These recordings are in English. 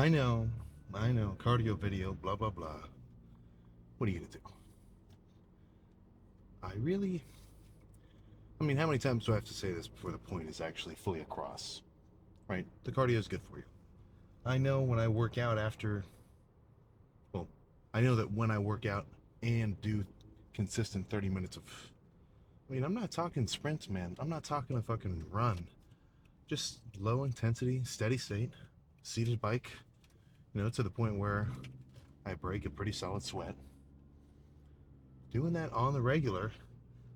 know, I know, cardio video, blah, blah, blah. What are you gonna do? I really, I mean, how many times do I have to say this before the point is actually fully across? Right? The cardio is good for you. I know when I work out after, well, I know that when I work out and do consistent 30 minutes of, I mean, I'm not talking sprints, man. I'm not talking a fucking run. Just low intensity, steady state, seated bike, to the point where I break a pretty solid sweat. Doing that on the regular,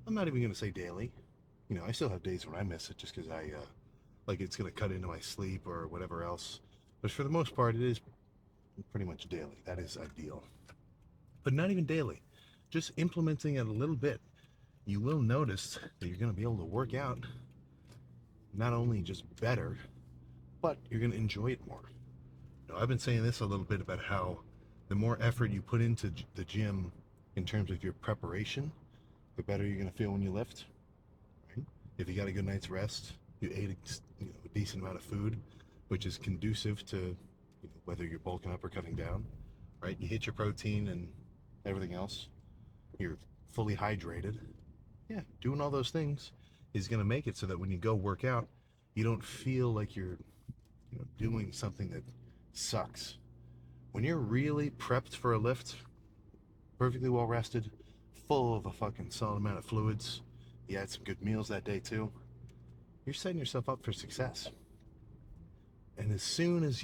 I'm not even going to say daily. I still have days when I miss it just because like it's going to cut into my sleep or whatever else. But for the most part, it is pretty much daily. That is ideal. But not even daily. Just implementing it a little bit, you will notice that you're going to be able to work out not only just better, but you're going to enjoy it more. I've been saying this a little bit about how the more effort you put into the gym in terms of your preparation, the better you're going to feel when you lift. Right? If you got a good night's rest, you ate a decent amount of food, which is conducive to whether you're bulking up or cutting down. Right? You hit your protein and everything else. You're fully hydrated. Yeah, doing all those things is going to make it so that when you go work out, you don't feel like you're doing something that sucks. When you're really prepped for a lift, perfectly well rested, full of a fucking solid amount of fluids, you had some good meals that day too, you're setting yourself up for success. And as soon as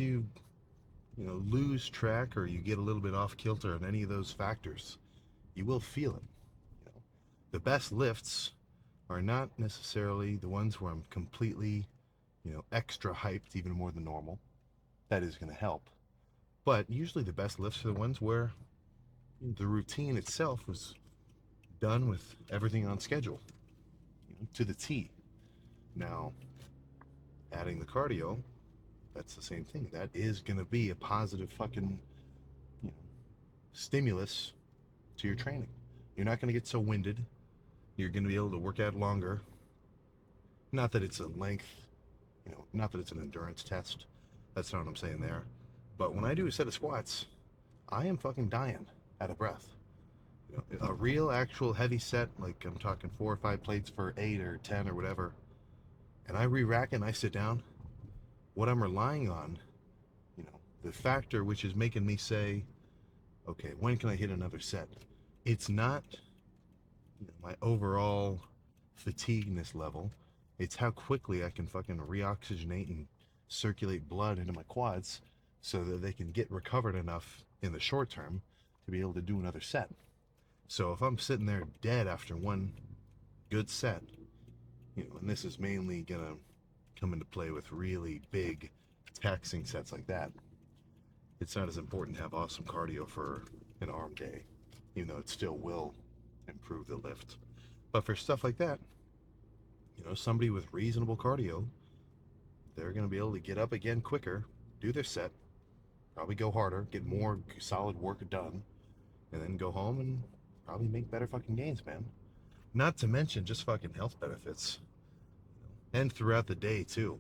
lose track or you get a little bit off kilter on any of those factors, you will feel it. The best lifts are not necessarily the ones where I'm completely, extra hyped even more than normal. That is going to help. But usually the best lifts are the ones where the routine itself was done with everything on schedule, to the T. Now, adding the cardio, that's the same thing. That is going to be a positive fucking you know, stimulus to your training. You're not going to get so winded. You're going to be able to work out longer. Not that it's a length, not that it's an endurance test. That's not what I'm saying there. But when I do a set of squats, I am fucking dying out of breath. A real actual heavy set, like I'm talking 4 or 5 plates for 8 or 10 or whatever, and I re-rack it and I sit down, what I'm relying on, the factor which is making me say, okay, when can I hit another set? It's not my overall fatigueness level. It's how quickly I can fucking reoxygenate and circulate blood into my quads so that they can get recovered enough in the short term to be able to do another set. So if I'm sitting there dead after one good set, and this is mainly gonna come into play with really big taxing sets like that, it's not as important to have awesome cardio for an arm day, even though it still will improve the lift. But for stuff like that, somebody with reasonable cardio, they're going to be able to get up again quicker, do their set, probably go harder, get more solid work done, and then go home and probably make better fucking gains, man. Not to mention just fucking health benefits. And throughout the day, too.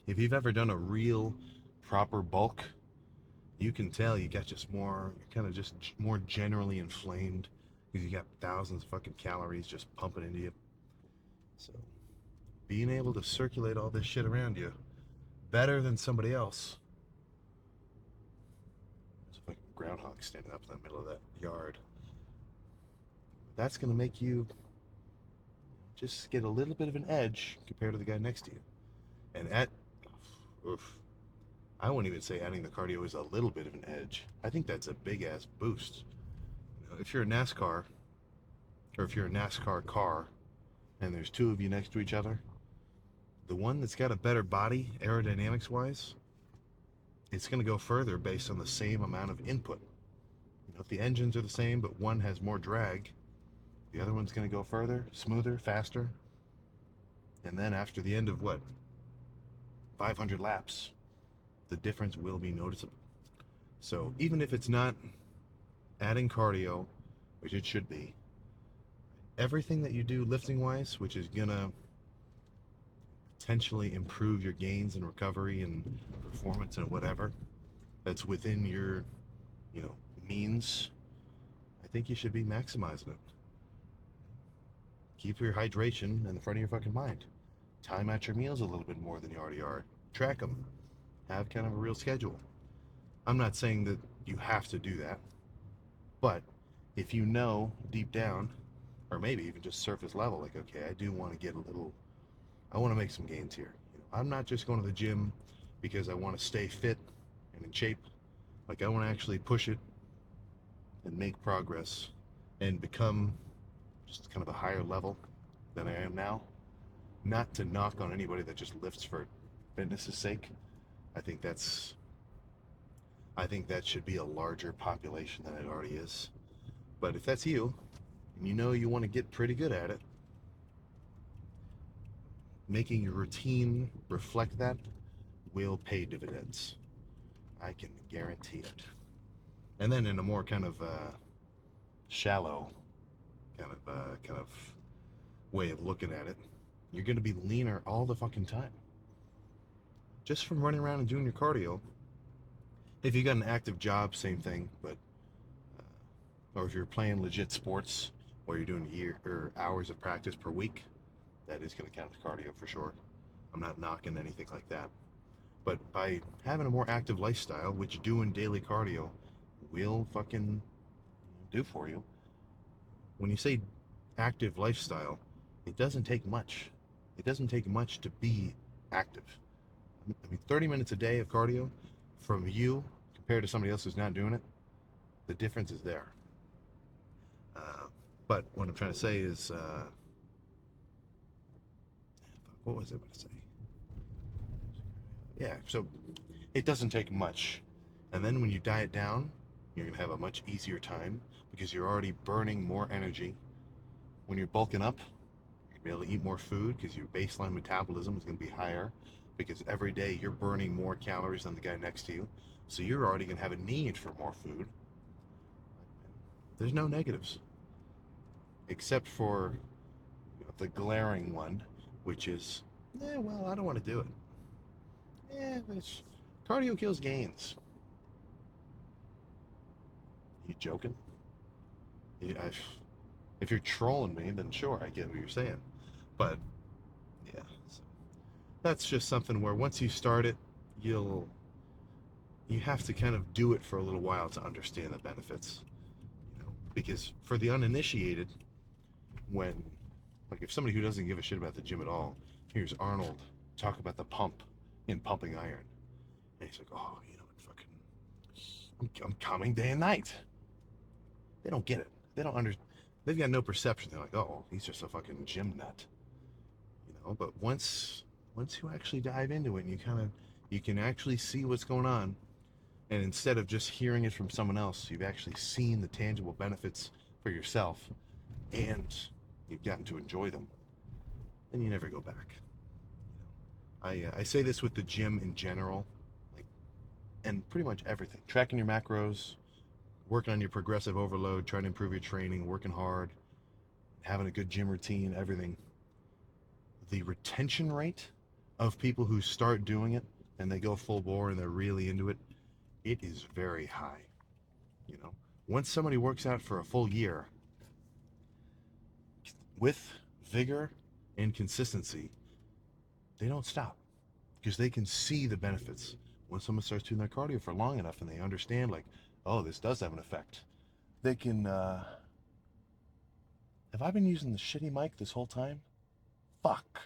If you've ever done a real proper bulk, you can tell you got just more, you're kind of just more generally inflamed because you got thousands of fucking calories just pumping into you. So, being able to circulate all this shit around you better than somebody else. There's a fucking groundhog standing up in the middle of that yard. That's going to make you just get a little bit of an edge compared to the guy next to you. And oof, I wouldn't even say adding the cardio is a little bit of an edge. I think that's a big ass boost. If you're a NASCAR, or if you're a NASCAR car, and there's two of you next to each other, the one that's got a better body, aerodynamics wise, it's going to go further based on the same amount of input. If the engines are the same, but one has more drag, the other one's going to go further, smoother, faster. And then after the end of 500 laps, the difference will be noticeable. So even if it's not adding cardio, which it should be, everything that you do lifting wise, which is going to potentially improve your gains and recovery and performance and whatever, that's within your, you know, means, I think you should be maximizing it. Keep your hydration in the front of your fucking mind. Time out your meals a little bit more than you already are. Track them. Have kind of a real schedule. I'm not saying that you have to do that, but if you know deep down, or maybe even just surface level, like, okay, I do want to get a little, I want to make some gains here. You know, I'm not just going to the gym because I want to stay fit and in shape. Like, I want to actually push it and make progress and become just kind of a higher level than I am now. Not to knock on anybody that just lifts for fitness's sake. I think that's I think that should be a larger population than it already is. But if that's you, and you know you want to get pretty good at it, making your routine reflect that will pay dividends. I can guarantee it. And then in a more kind of shallow kind of way of looking at it, you're going to be leaner all the fucking time. Just from running around and doing your cardio. If you got an active job, same thing. But or if you're playing legit sports where you're doing year or hours of practice per week, that is going to count as cardio for sure. I'm not knocking anything like that. But by having a more active lifestyle, which doing daily cardio will fucking do for you, when you say active lifestyle, it doesn't take much. It doesn't take much to be active. I mean, 30 minutes a day of cardio from you compared to somebody else who's not doing it, the difference is there. But what I'm trying to say is, what was I going to say? Yeah, so it doesn't take much. And then when you diet down, you're going to have a much easier time because you're already burning more energy. When you're bulking up, you're going to be able to eat more food because your baseline metabolism is going to be higher because every day you're burning more calories than the guy next to you. So you're already going to have a need for more food. There's no negatives except for the glaring one, which is, well, I don't want to do it. Cardio kills gains. You joking? If you're trolling me, then sure, I get what you're saying. But yeah, so that's just something where once you start it, you have to kind of do it for a little while to understand the benefits. Because for the uninitiated, when like if somebody who doesn't give a shit about the gym at all hears Arnold talk about the pump in pumping iron, and he's like, oh, fucking, I'm coming day and night. They don't get it. They don't understand. They've got no perception. They're like, oh, he's just a fucking gym nut, But once you actually dive into it, and you can actually see what's going on, and instead of just hearing it from someone else, you've actually seen the tangible benefits for yourself, and you've gotten to enjoy them, then you never go back. I say this with the gym in general, and pretty much everything. Tracking your macros, working on your progressive overload, trying to improve your training, working hard, having a good gym routine, everything. The retention rate of people who start doing it and they go full bore and they're really into it, it is very high. Once somebody works out for a full year with vigor and consistency, they don't stop because they can see the benefits. When someone starts doing their cardio for long enough and they understand, like, oh, this does have an effect, they can, have I been using the shitty mic this whole time? Fuck.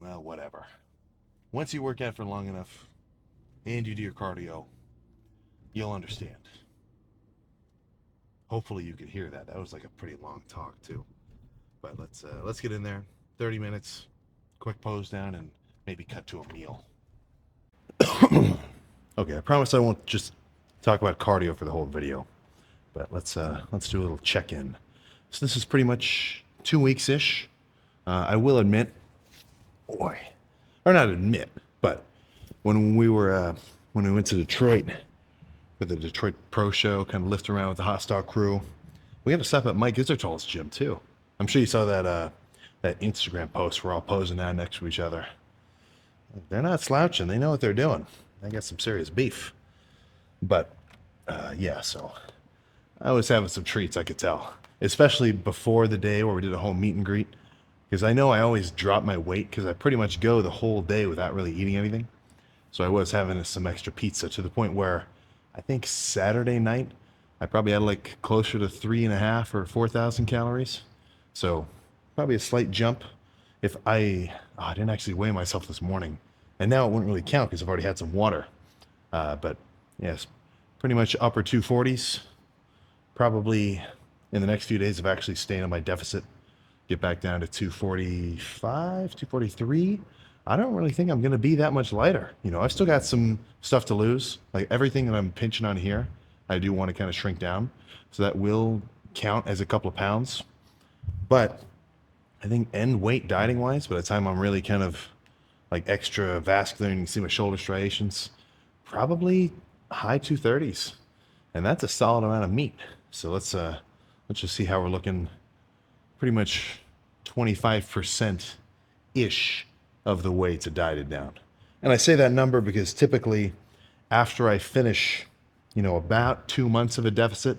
Well, whatever. Once you work out for long enough and you do your cardio, you'll understand. Hopefully you could hear that. That was like a pretty long talk too. But let's get in there. 30 minutes, quick pose down, and maybe cut to a meal. Okay, I promise I won't just talk about cardio for the whole video, but let's do a little check-in. So this is pretty much 2 weeks ish. I will admit, or not admit, but when we went to Detroit for the Detroit Pro Show, kind of lifting around with the Hostile crew, we had to stop at Mike Isertal's gym too. I'm sure you saw that Instagram post. We're all posing down next to each other. They're not slouching. They know what they're doing. I got some serious beef. But yeah, so I was having some treats, I could tell, especially before the day where we did a whole meet and greet. Because I know I always drop my weight because I pretty much go the whole day without really eating anything. So I was having some extra pizza to the point where I think Saturday night I probably had like closer to 3.5 or 4,000 calories. So probably a slight jump. If I didn't actually weigh myself this morning, and now it wouldn't really count because I've already had some water. But yes, pretty much upper 240s. Probably in the next few days of actually staying on my deficit, get back down to 245, 243. I don't really think I'm going to be that much lighter. I've still got some stuff to lose. Like everything that I'm pinching on here, I do want to kind of shrink down. So that will count as a couple of pounds. But I think end weight dieting wise, by the time I'm really kind of like extra vascular and you can see my shoulder striations, probably high 230s. And that's a solid amount of meat. So let's just see how we're looking. Pretty much 25% ish of the way to diet it down. And I say that number because typically after I finish, about 2 months of a deficit,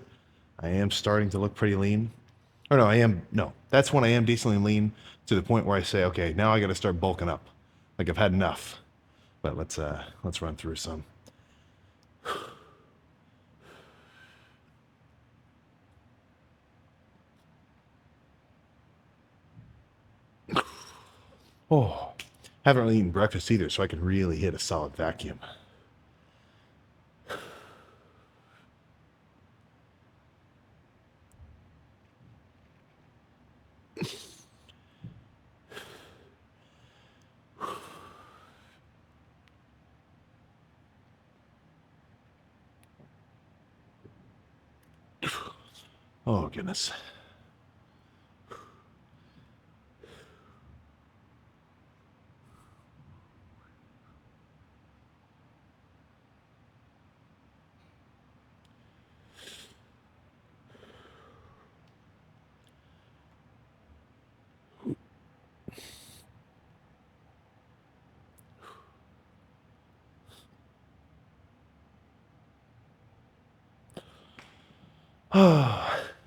I am starting to look pretty lean. Or no, that's when I am decently lean to the point where I say, okay, now I got to start bulking up. Like I've had enough. But let's run through some. Oh, haven't really eaten breakfast either, so I can really hit a solid vacuum. Oh, goodness.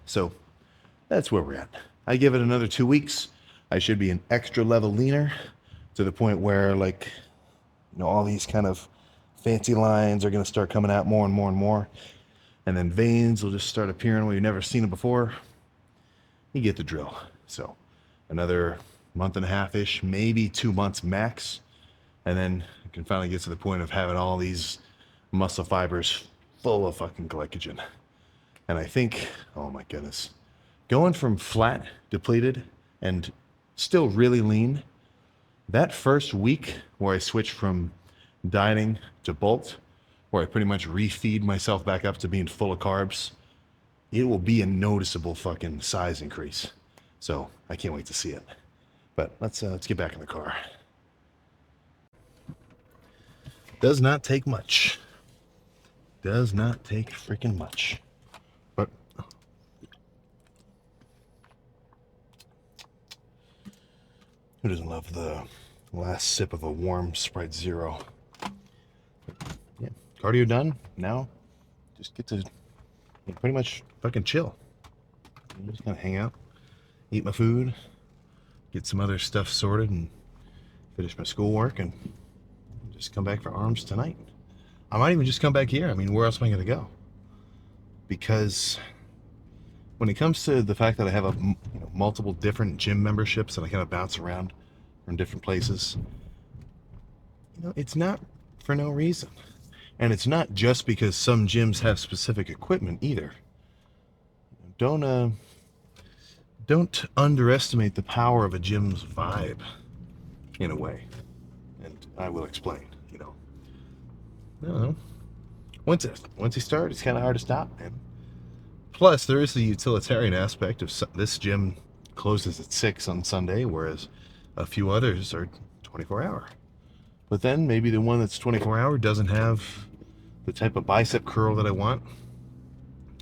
So that's where we're at. I give it another 2 weeks. I should be an extra level leaner to the point where, like, all these kind of fancy lines are going to start coming out more and more and more. And then veins will just start appearing where you've never seen them before. You get the drill. So another month and a half ish, maybe 2 months max. And then I can finally get to the point of having all these muscle fibers full of fucking glycogen. And I think, oh my goodness, going from flat, depleted, and still really lean, that first week where I switched from dieting to bulk, where I pretty much refeed myself back up to being full of carbs, it will be a noticeable fucking size increase. So I can't wait to see it. But let's get back in the car. Does not take much. Does not take freaking much. But who doesn't love the last sip of a warm Sprite Zero? Yeah, cardio done. Now just get to pretty much fucking chill. I'm just gonna hang out, eat my food, get some other stuff sorted, and finish my schoolwork, and just come back for arms tonight. I might even just come back here. I mean, where else am I gonna go? Because when it comes to the fact that I have multiple different gym memberships and I kind of bounce around from different places, it's not for no reason. And it's not just because some gyms have specific equipment either. Don't underestimate the power of a gym's vibe, in a way. And I will explain, I don't know. Once you start, it's kind of hard to stop, man. Plus, there is the utilitarian aspect of this gym closes at 6 on Sunday, whereas a few others are 24-hour. But then maybe the one that's 24-hour doesn't have the type of bicep curl that I want,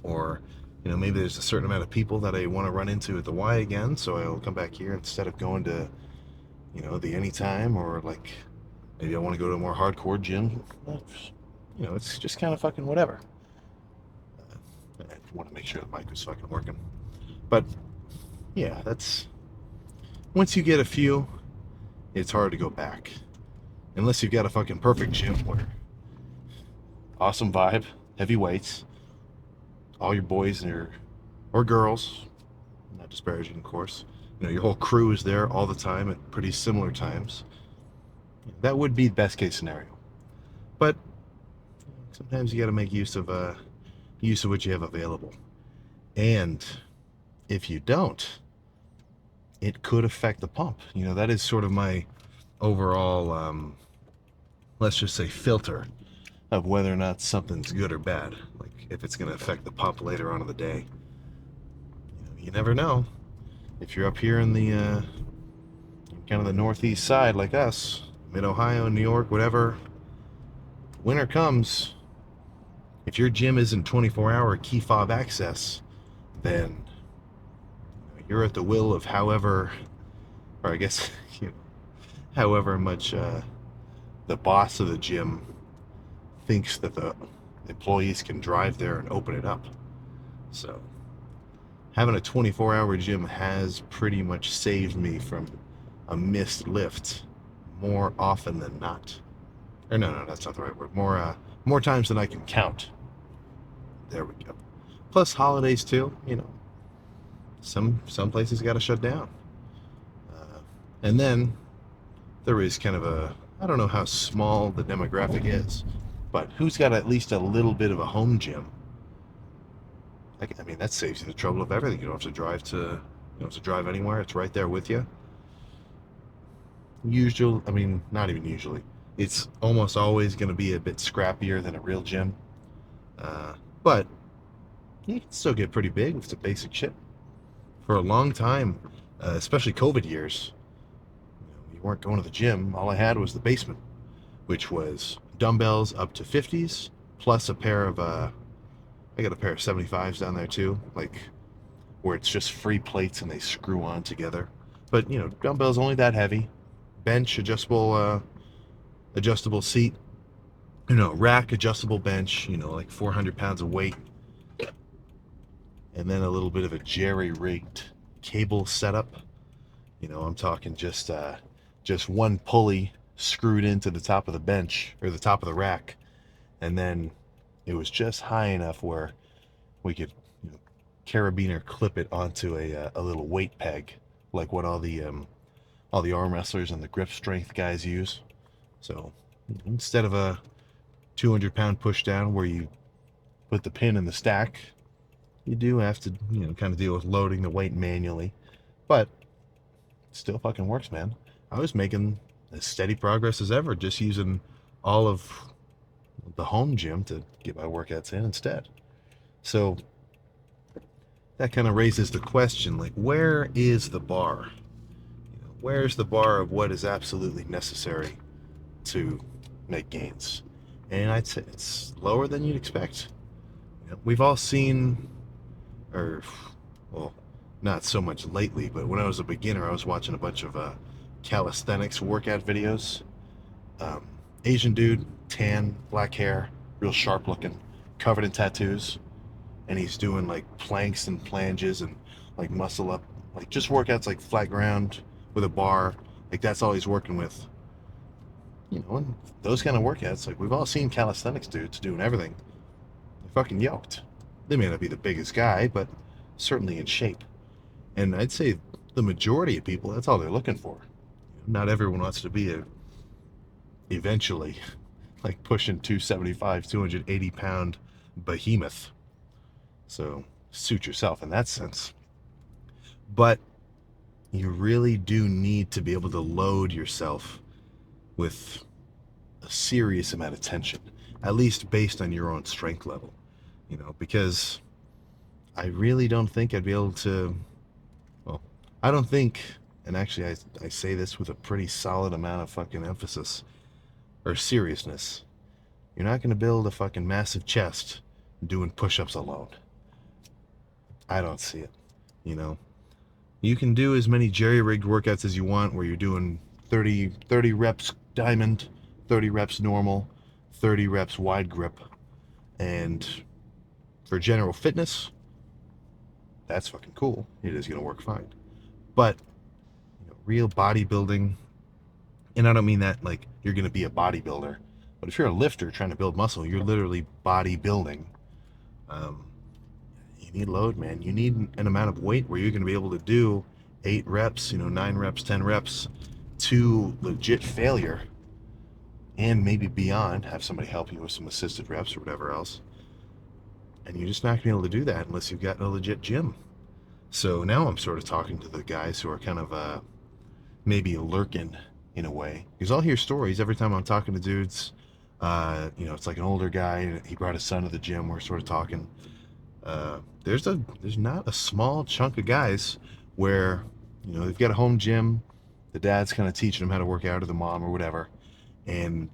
or maybe there's a certain amount of people that I want to run into at the Y again, so I'll come back here instead of going to the Anytime or like Maybe I want to go to a more hardcore gym. You know, it's just kind of fucking whatever. I want to make sure the mic was fucking working. But yeah, that's once you get a few, it's hard to go back. Unless you've got a fucking perfect gym where awesome vibe, heavy weights, all your boys and or girls, not disparaging, of course. You know, your whole crew is there all the time at pretty similar times. That would be the best case scenario. But sometimes you got to make use of what you have available. And if you don't, it could affect the pump. You know, that is sort of my overall, let's just say, filter of whether or not something's good or bad. Like if it's going to affect the pump later on in the day. You never know. If you're up here in the kind of the northeast side like us, mid Ohio, New York, whatever, winter comes. If your gym isn't 24-hour key fob access, then you're at the will of however, or I guess, you know, however much the boss of the gym thinks that the employees can drive there and open it up. So having a 24-hour gym has pretty much saved me from a missed lift more often than not. Or no, that's not the right word. More times than I can count. There we go. Plus holidays too. You know, some places got to shut down. And then there is kind of a, I don't know how small the demographic is, but who's got at least a little bit of a home gym? I mean, that saves you the trouble of everything. You don't have to drive anywhere. It's right there with you. I mean, not even usually. It's almost always going to be a bit scrappier than a real gym. But you can still get pretty big with the basic shit. For a long time, especially COVID years, you weren't going to the gym. All I had was the basement, which was dumbbells up to 50s, plus a pair of, I got a pair of 75s down there too, like where it's just free plates and they screw on together. But, you know, dumbbells only that heavy. Bench, adjustable seat, you know, rack, adjustable bench, you know, like 400 pounds of weight. And then a little bit of a jerry-rigged cable setup. You know, I'm talking just one pulley screwed into the top of the bench or the top of the rack, and then it was just high enough where we could, you know, carabiner clip it onto a little weight peg, like what all the arm wrestlers and the grip strength guys use. So instead of a 200-pound push down where you put the pin in the stack, you do have to, you know, kind of deal with loading the weight manually, but it still fucking works, man. I was making as steady progress as ever, just using all of the home gym to get my workouts in instead. So that kind of raises the question, like, where is the bar? You know, where's the bar of what is absolutely necessary to make gains? And I'd say it's lower than you'd expect. You know, we've all seen, or, well, not so much lately, but when I was a beginner, I was watching a bunch of calisthenics workout videos. Um, Asian dude, tan, black hair, real sharp looking, covered in tattoos, and he's doing like planks and planges and like muscle up, like just workouts like flat ground with a bar. Like that's all he's working with. You know, and those kind of workouts, like we've all seen calisthenics dudes doing everything. They're fucking yoked. They may not be the biggest guy, but certainly in shape. And I'd say the majority of people, that's all they're looking for. Not everyone wants to be eventually like pushing 275, 280-pound behemoth. So suit yourself in that sense. But you really do need to be able to load yourself with a serious amount of tension, at least based on your own strength level, you know, because I really don't think I'd be able to, well, I don't think, and actually I say this with a pretty solid amount of fucking emphasis or seriousness, you're not going to build a fucking massive chest doing push-ups alone. I don't see it, you know. You can do as many jerry-rigged workouts as you want where you're doing 30 reps diamond, 30 reps normal, 30 reps wide grip. And for general fitness, that's fucking cool. It is going to work fine. But real bodybuilding, and I don't mean that like you're going to be a bodybuilder, but if you're a lifter trying to build muscle, you're literally bodybuilding. Um, you need load, man. You need an amount of weight where you're going to be able to do 8 reps, 9 reps, 10 reps to legit failure, and maybe beyond. Have somebody help you with some assisted reps or whatever else. And you're just not going to be able to do that unless you've got a legit gym. So now I'm sort of talking to the guys who are kind of maybe lurking in a way, because I'll hear stories every time I'm talking to dudes. It's like an older guy. He brought his son to the gym. We're sort of talking. There's not a small chunk of guys where they've got a home gym. The dad's kind of teaching them how to work out, or the mom, or whatever. And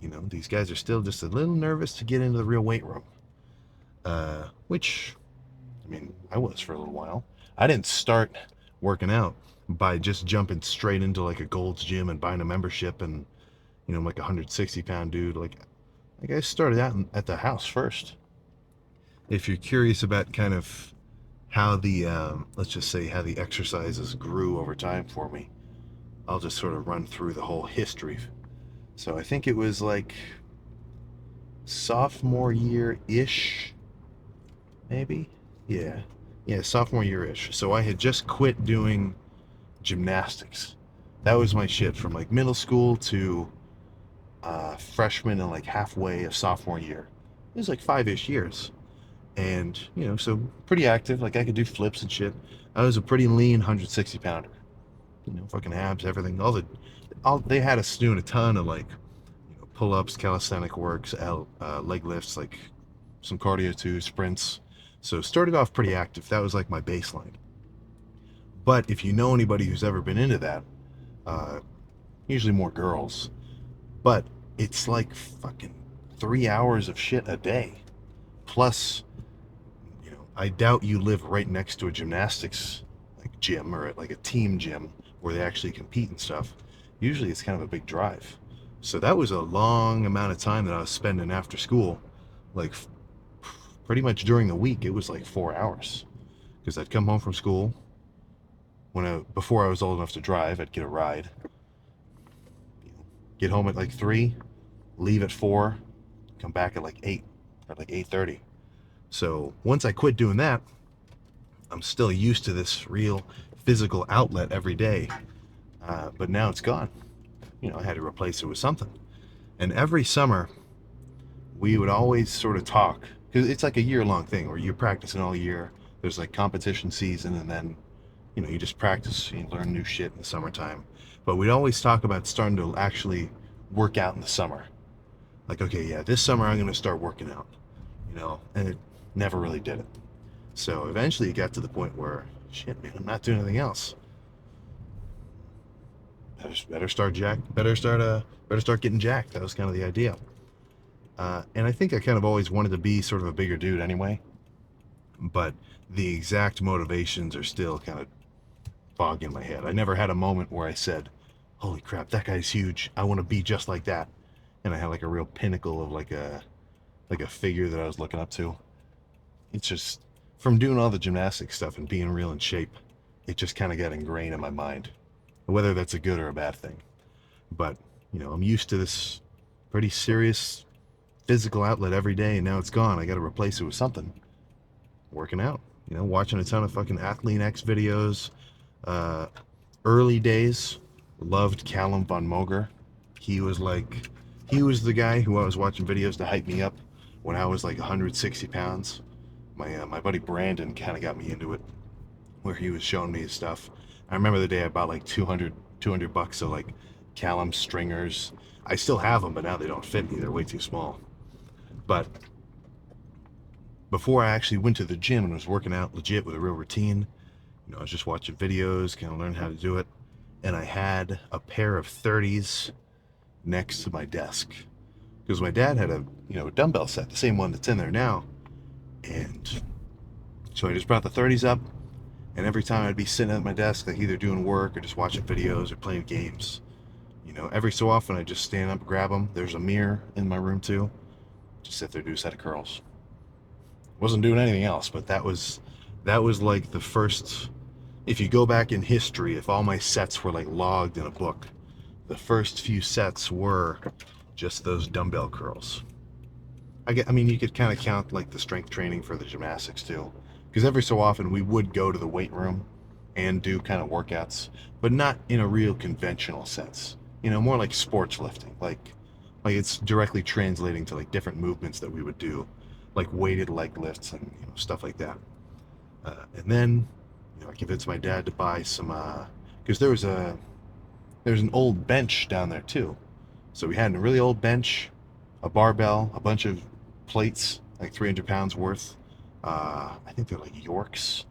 these guys are still just a little nervous to get into the real weight room. Which, I mean, I was for a little while. I didn't start working out by just jumping straight into like a Gold's Gym and buying a membership, and I'm like a 160-pound dude. Like I started out at the house first. If you're curious about kind of how the let's just say how the exercises grew over time for me, I'll just sort of run through the whole history. So I think it was like sophomore year-ish, maybe. Yeah, sophomore year-ish. So I had just quit doing gymnastics. That was my shit from like middle school to freshman and like halfway of sophomore year. It was like 5-ish years. And, so pretty active. Like I could do flips and shit. I was a pretty lean 160 pounder. Fucking abs, everything. They had us doing a ton of like, pull-ups, calisthenic works, leg lifts, like some cardio too, sprints. So started off pretty active. That was like my baseline. But if you know anybody who's ever been into that, usually more girls, but it's like fucking 3 hours of shit a day. Plus, I doubt you live right next to a gymnastics like gym or like a team gym where they actually compete and stuff. Usually it's kind of a big drive. So that was a long amount of time that I was spending after school. Like pretty much during the week, it was like 4 hours. Because I'd come home from school. Before I was old enough to drive, I'd get a ride. Get home at like 3, leave at 4, come back at like 8 or like 8:30. So once I quit doing that, I'm still used to this real physical outlet every day. But now it's gone. I had to replace it with something. And every summer, we would always sort of talk, because it's like a year-long thing where you're practicing all year. There's like competition season, and then you just practice, you learn new shit in the summertime. But we'd always talk about starting to actually work out in the summer. Like, okay, yeah, this summer I'm going to start working out, and it never really did it. So eventually it got to the point where, shit, man, I'm not doing anything else. Better start getting jacked. That was kind of the idea. And I think I kind of always wanted to be sort of a bigger dude anyway. But the exact motivations are still kind of fog in my head. I never had a moment where I said, holy crap, that guy's huge. I want to be just like that. And I had like a real pinnacle of like a figure that I was looking up to. It's just from doing all the gymnastic stuff and being real in shape, it just kind of got ingrained in my mind, whether that's a good or a bad thing. But, I'm used to this pretty serious physical outlet every day, and now it's gone. I got to replace it with something. Working out, watching a ton of fucking Athlete X videos. Early days, loved Callum von Moger. He was the guy who I was watching videos to hype me up when I was like 160 pounds. My buddy Brandon kind of got me into it, where he was showing me his stuff. I remember the day I bought like $200 of like Callum stringers. I still have them, but now they don't fit me. They're way too small. But before I actually went to the gym and was working out legit with a real routine, I was just watching videos, kind of learning how to do it. And I had a pair of 30s next to my desk, because my dad had a dumbbell set, the same one that's in there now. And so I just brought the 30s up, and every time I'd be sitting at my desk, like either doing work or just watching videos or playing games, You know, every so often I just stand up, grab them. There's a mirror in my room too. Just sit there, do a set of curls. Wasn't doing anything else, but that was like the first. If you go back in history, if all my sets were like logged in a book, the first few sets were just those dumbbell curls. I mean, you could kind of count like the strength training for the gymnastics too, because every so often we would go to the weight room and do kind of workouts, but not in a real conventional sense. You know, more like sports lifting, like it's directly translating to like different movements that we would do, like weighted leg lifts and stuff like that. And then, I convinced my dad to buy some, because there's an old bench down there too. So we had a really old bench, a barbell, a bunch of plates, like 300 pounds worth. I think they're like Yorks.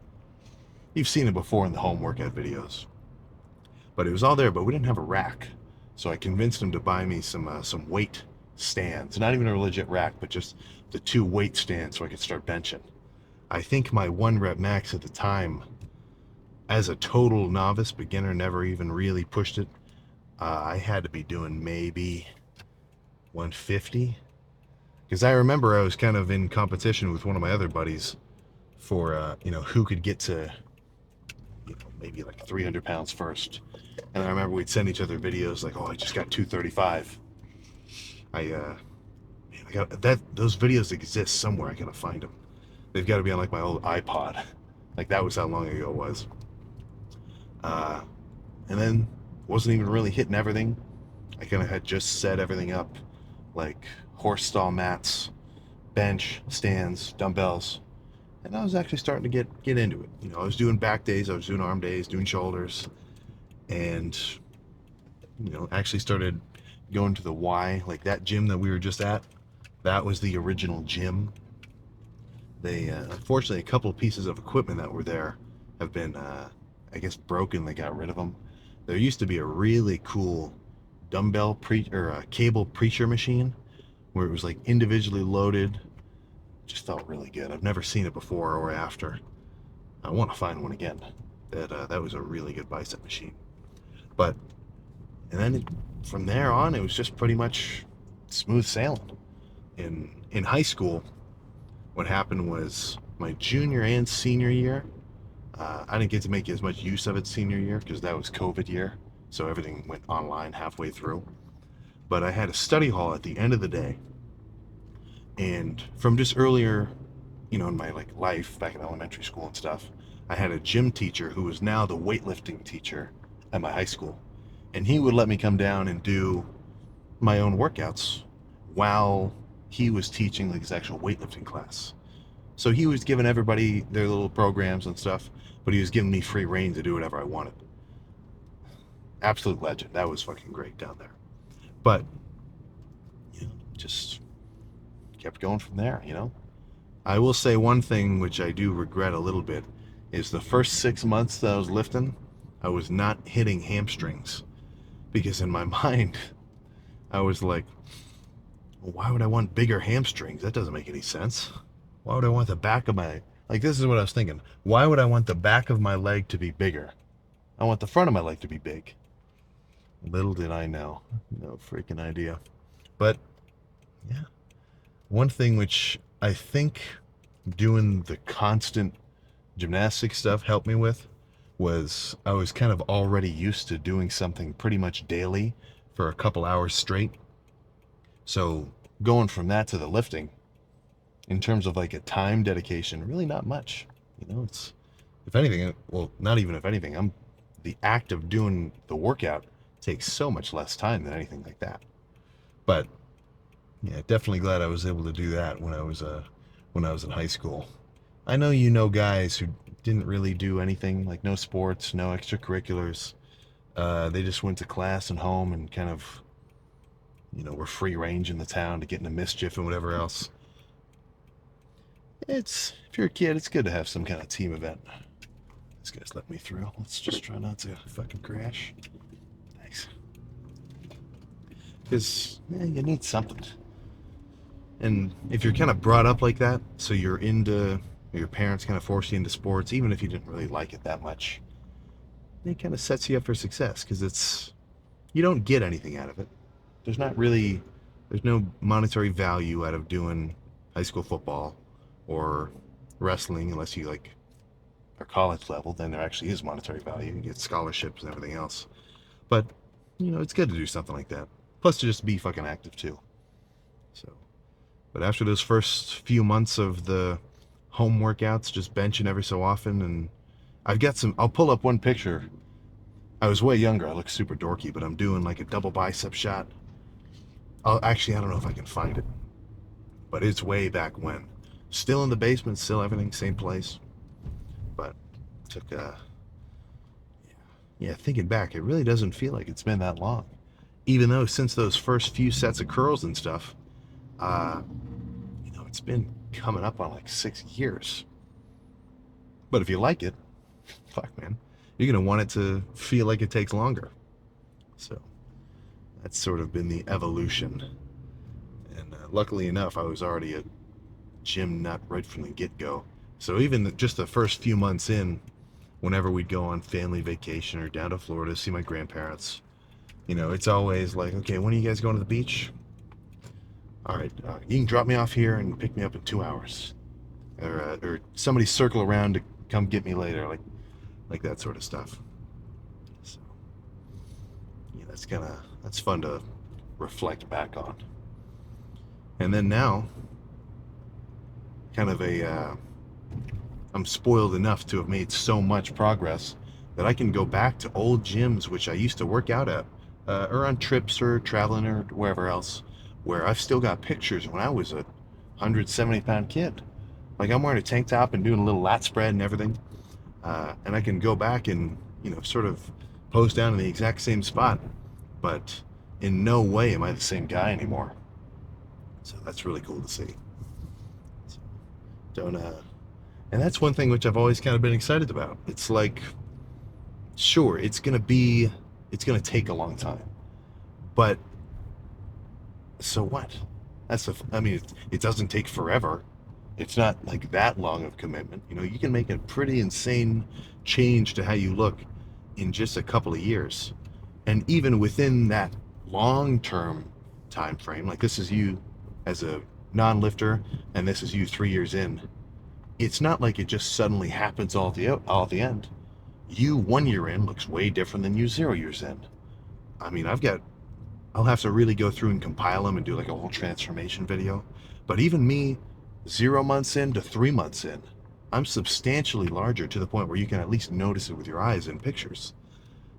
You've seen it before in the home workout videos. But it was all there, but we didn't have a rack. So I convinced him to buy me some weight stands. Not even a legit rack, but just the 2 weight stands so I could start benching. I think my 1 rep max at the time, as a total novice, beginner, never even really pushed it, I had to be doing maybe 150. Because I remember I was kind of in competition with one of my other buddies for, who could get to, maybe like 300 pounds first. And I remember we'd send each other videos like, oh, I just got 235. I got that. Those videos exist somewhere. I gotta find them. They've got to be on like my old iPod. Like that was how long ago it was. Uh, and then wasn't even really hitting everything. I kind of had just set everything up, like horse stall mats, bench, stands, dumbbells, and I was actually starting to get into it. I was doing back days, I was doing arm days, doing shoulders, and actually started going to the Y, like that gym that we were just at. That was the original gym. They unfortunately, a couple of pieces of equipment that were there have been, I guess, broken. They got rid of them. There used to be a really cool cable preacher machine where it was like individually loaded. Just felt really good. I've never seen it before or after. I want to find one again. That was a really good bicep machine. But and then from there on, it was just pretty much smooth sailing. In high school, what happened was my junior and senior year, I didn't get to make as much use of it senior year because that was COVID year, so everything went online halfway through. But I had a study hall at the end of the day, and from just earlier, in my like life back in elementary school and stuff, I had a gym teacher who was now the weightlifting teacher at my high school, and he would let me come down and do my own workouts while he was teaching like his actual weightlifting class. So he was giving everybody their little programs and stuff, but he was giving me free reign to do whatever I wanted. Absolute legend. That was fucking great down there. But, just kept going from there, I will say one thing which I do regret a little bit is the first 6 months that I was lifting, I was not hitting hamstrings. Because in my mind, I was like, well, why would I want bigger hamstrings? That doesn't make any sense. Why would I want the back of my... Like, this is what I was thinking. Why would I want the back of my leg to be bigger? I want the front of my leg to be big. Little did I know. No freaking idea. But, yeah. One thing which I think doing the constant gymnastics stuff helped me with was I was kind of already used to doing something pretty much daily for a couple hours straight. So going from that to the lifting, in terms of like a time dedication, really not much. It's, if anything, well, not even if anything, the act of doing the workout takes so much less time than anything like that. But yeah, definitely glad I was able to do that when I was in high school. I know guys who didn't really do anything, like no sports, no extracurriculars. They just went to class and home and kind of, were free range in the town to get into mischief and whatever else. If you're a kid, it's good to have some kind of team event. This guy's let me through. Let's just try not to fucking crash. Thanks. Because, you need something. And if you're kind of brought up like that, so your parents kind of force you into sports, even if you didn't really like it that much, it kind of sets you up for success because it's you don't get anything out of it. There's no monetary value out of doing high school football or wrestling unless you like are college level. Then there actually is monetary value. You get scholarships and everything else. But it's good to do something like that. Plus, to just be fucking active too. So, but after those first few months of the home workouts, just benching every so often, and I've got some. I'll pull up one picture. I was way younger. I look super dorky, but I'm doing like a double bicep shot. Actually, I don't know if I can find it, but it's way back when. Still in the basement, still everything, same place. But took yeah, thinking back, it really doesn't feel like it's been that long. Even though since those first few sets of curls and stuff, uh, it's been coming up on like 6 years. But if you like it, fuck man, you're gonna want it to feel like it takes longer. So that's sort of been the evolution. And luckily enough, I was already a gym nut right from the get-go. So even just the first few months in, whenever we'd go on family vacation or down to Florida to see my grandparents, it's always like, okay, when are you guys going to the beach? All right, you can drop me off here and pick me up in 2 hours, or somebody circle around to come get me later, like that sort of stuff. So yeah, that's fun to reflect back on. And then now, kind of I'm spoiled enough to have made so much progress that I can go back to old gyms which I used to work out at, or on trips or traveling or wherever else, where I've still got pictures when I was a 170-pound kid. Like I'm wearing a tank top and doing a little lat spread and everything, and I can go back and sort of pose down in the exact same spot, but in no way am I the same guy anymore. So that's really cool to see. So don't and that's one thing which I've always kind of been excited about. It's like, sure, it's gonna take a long time, but so what? I mean, it doesn't take forever. It's not like that long of commitment. You can make a pretty insane change to how you look in just a couple of years. And even within that long-term time frame, like this is you as a non-lifter and this is you 3 years in, it's not like it just suddenly happens all at the end. You 1 year in looks way different than you 0 years in. I mean, I'll have to really go through and compile them and do like a whole transformation video. But even me, 0 months in to 3 months in, I'm substantially larger to the point where you can at least notice it with your eyes in pictures.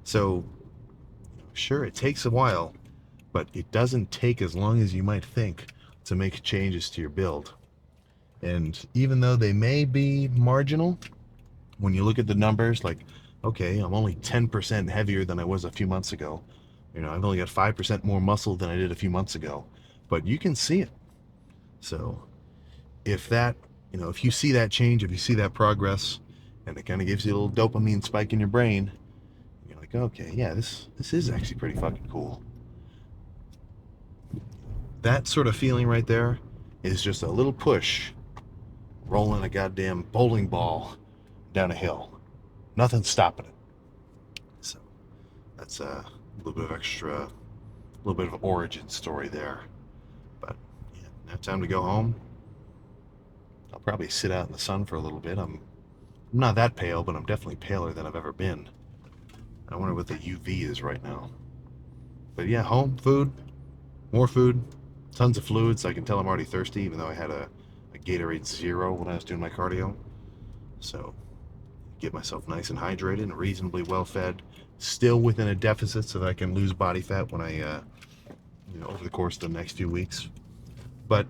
So, sure, it takes a while, but it doesn't take as long as you might think to make changes to your build. And even though they may be marginal, when you look at the numbers, like, okay, I'm only 10% heavier than I was a few months ago. I've only got 5% more muscle than I did a few months ago, but you can see it. So if you see that change, if you see that progress, and it kind of gives you a little dopamine spike in your brain, you're like, okay, yeah, this is actually pretty fucking cool. That sort of feeling right there is just a little push rolling a goddamn bowling ball down a hill. Nothing's stopping it. So that's a little bit of extra, a little bit of origin story there. But yeah, now time to go home. I'll probably sit out in the sun for a little bit. I'm not that pale, but I'm definitely paler than I've ever been. I wonder what the UV is right now. But yeah, home, food, more food, tons of fluids. I can tell I'm already thirsty, even though I had a Gatorade Zero when I was doing my cardio. So get myself nice and hydrated and reasonably well fed, still within a deficit so that I can lose body fat when I, over the course of the next few weeks. But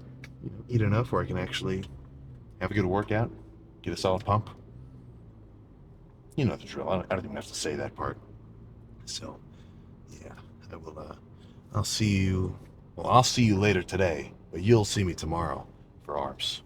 eat enough where I can actually have a good workout, get a solid pump. You know the drill. I don't even have to say that part. So, yeah, I will. I'll see you. Well, I'll see you later today, but you'll see me tomorrow for arms.